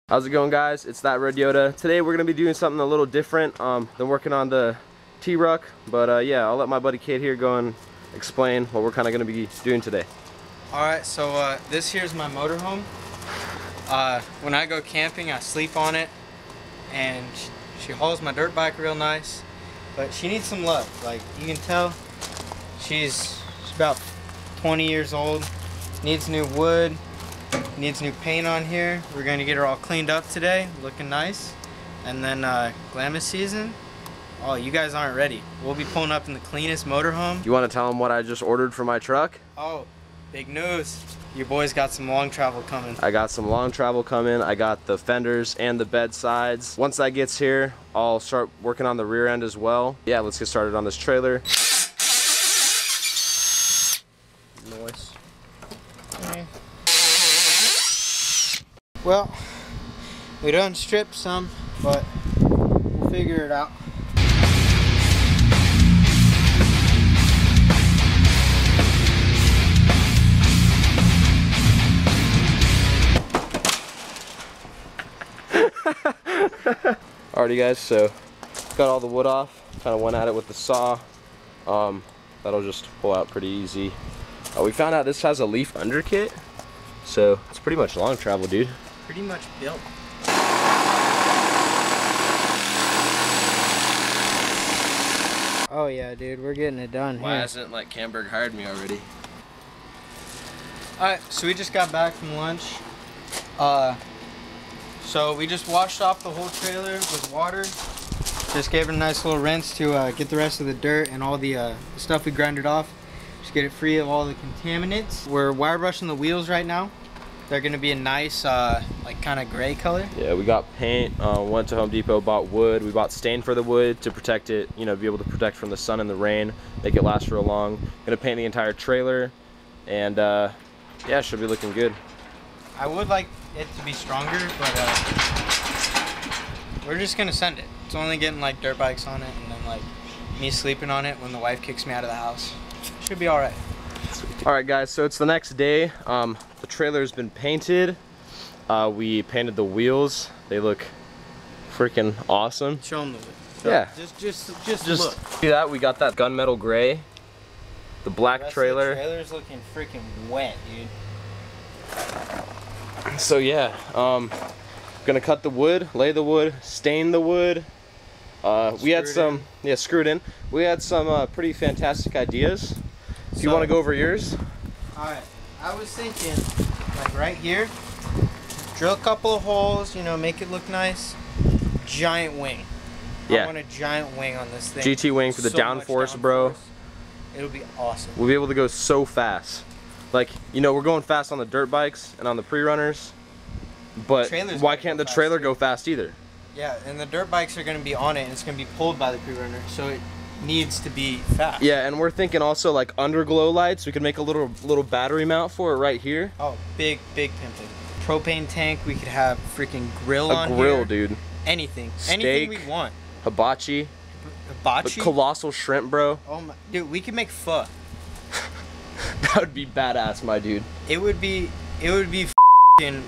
How's it going, guys? It's ThatRedYota. Today we're gonna be doing something a little different than working on the T-Ruck, but yeah, I'll let my buddy Kade here go and explain what we're kind of gonna be doing today. Alright, so this here's my motorhome. When I go camping, I sleep on it, and she hauls my dirt bike real nice, but she needs some love. Like, you can tell, she's about 20 years old, needs new wood, needs new paint on here. We're gonna get her all cleaned up today, looking nice. And then Glamis season, oh, you guys aren't ready. We'll be pulling up in the cleanest motorhome. You want to tell them what I just ordered for my truck? Oh, big news. Your boy's got some long travel coming. I got some long travel coming. I got the fenders and the bed sides. Once that gets here, I'll start working on the rear end as well. Yeah, let's get started on this trailer. Noise. Okay. Well, we done stripped some, but we'll figure it out. Alrighty, guys, so got all the wood off. Kind of went at it with the saw. That'll just pull out pretty easy. We found out this has a leaf under kit, so it's pretty much long travel, dude. Pretty much built. Oh yeah, dude, we're getting it done. Why hasn't like Camberg hired me already? Alright, so we just got back from lunch. So we just washed off the whole trailer with water. Just gave it a nice little rinse to get the rest of the dirt and all the stuff we grinded off. Just get it free of all the contaminants. We're wire brushing the wheels right now. They're gonna be a nice, like kind of gray color. Yeah, we got paint, went to Home Depot, bought wood. We bought stain for the wood to protect it, you know, be able to protect from the sun and the rain, make it last real long. Gonna paint the entire trailer, and yeah, should be looking good. I would like it to be stronger, but we're just gonna send it. It's only getting like dirt bikes on it, and then like me sleeping on it when the wife kicks me out of the house. Should be all right. Alright, guys, so it's the next day. The trailer's been painted. We painted the wheels. They look freaking awesome. Show them the wood. Yeah. Just look. look. See that? We got that gunmetal gray. The black trailer. The trailer's looking freaking wet, dude. So yeah, gonna cut the wood, lay the wood, stain the wood. We had some, yeah, screwed in. We had some pretty fantastic ideas. Do you want to go over yours? Alright, I was thinking, like right here, drill a couple of holes, you know, make it look nice. Giant wing. Yeah. I want a giant wing on this thing. GT wing for the downforce, bro. It'll be awesome. We'll be able to go so fast. Like, you know, we're going fast on the dirt bikes and on the pre-runners, but why can't the trailer go fast either? Yeah, and the dirt bikes are going to be on it, and it's going to be pulled by the pre-runner, so it needs to be fast. Yeah, and we're thinking also like underglow lights. We could make a little battery mount for it right here. Oh, big pimping. Propane tank. We could have freaking grill on here. A grill, dude. Anything. Steak, anything we want. Hibachi. Hibachi? A colossal shrimp, bro. Oh my, dude, we could make pho. That would be badass, my dude. It would be f***ing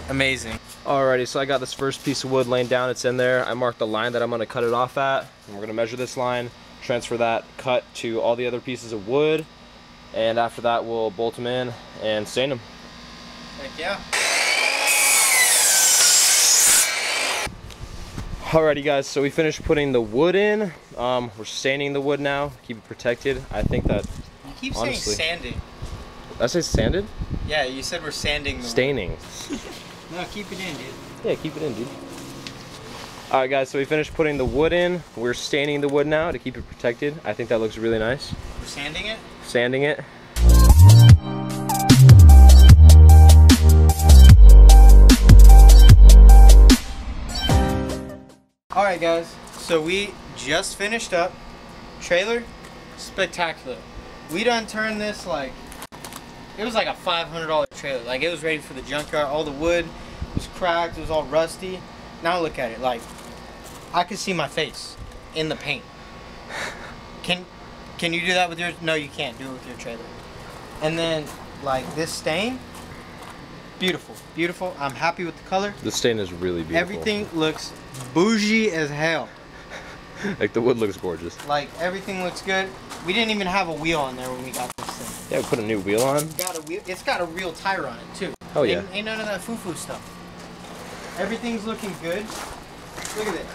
amazing. Alrighty, so I got this first piece of wood laying down. It's in there. I marked the line that I'm gonna cut it off at. And we're gonna measure this line, transfer that cut to all the other pieces of wood, and after that we'll bolt them in and stain them. Heck yeah. Alrighty, guys, so we finished putting the wood in. We're staining the wood now, keep it protected. I think that, you keep honestly, saying sanding. Did I say sanded? Yeah, you said we're sanding the staining. Wood. No, keep it in, dude. Yeah, keep it in, dude. Alright, guys, so we finished putting the wood in. We're staining the wood now to keep it protected. I think that looks really nice. We're sanding it? Sanding it. Alright, guys, so we just finished up. Trailer, spectacular. We done turned this like, it was like a $500 trailer. Like, it was ready for the junkyard. All the wood was cracked, it was all rusty. Now look at it, like, I can see my face in the paint. Can you do that with yours? No, you can't do it with your trailer. And then, like, this stain, Beautiful, beautiful. I'm happy with the color. The stain is really beautiful. Everything looks bougie as hell. Like the wood looks gorgeous. Like everything looks good. We didn't even have a wheel on there when we got this thing. Yeah, we put a new wheel on. Got a wheel. It's got a real tire on it too. Oh yeah. Ain't none of that foo-foo stuff. Everything's looking good. Look at it.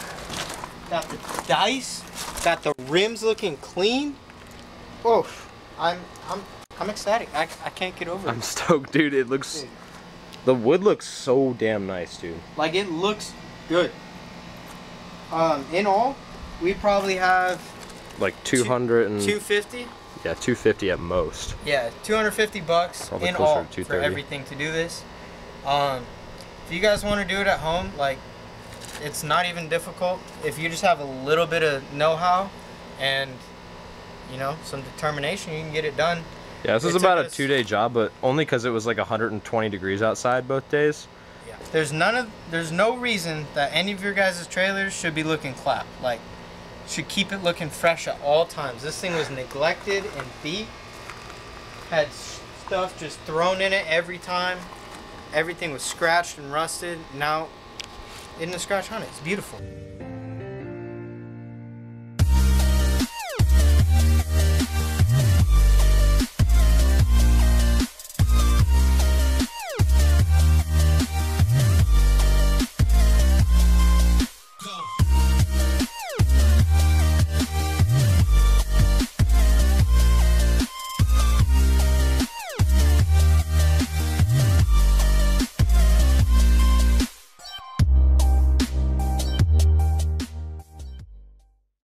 Got the dice. Got the rims looking clean. Oh, I'm ecstatic. I can't get over it. I'm stoked, dude. It looks. Dude. The wood looks so damn nice, dude. Like it looks good. In all, we probably have like 200 and 250. Yeah, 250 at most. Yeah, 250 bucks probably in all to for everything to do this. If you guys want to do it at home, like it's not even difficult. If you just have a little bit of know-how and you know some determination, you can get it done. Yeah, this is about a 2-day job, but only because it was like 120 degrees outside both days. Yeah. There's no reason that any of your guys' trailers should be looking clapped. Like, should keep it looking fresh at all times. This thing was neglected and beat. Had stuff just thrown in it every time. Everything was scratched and rusted. Now, isn't a scratch on it. It's beautiful.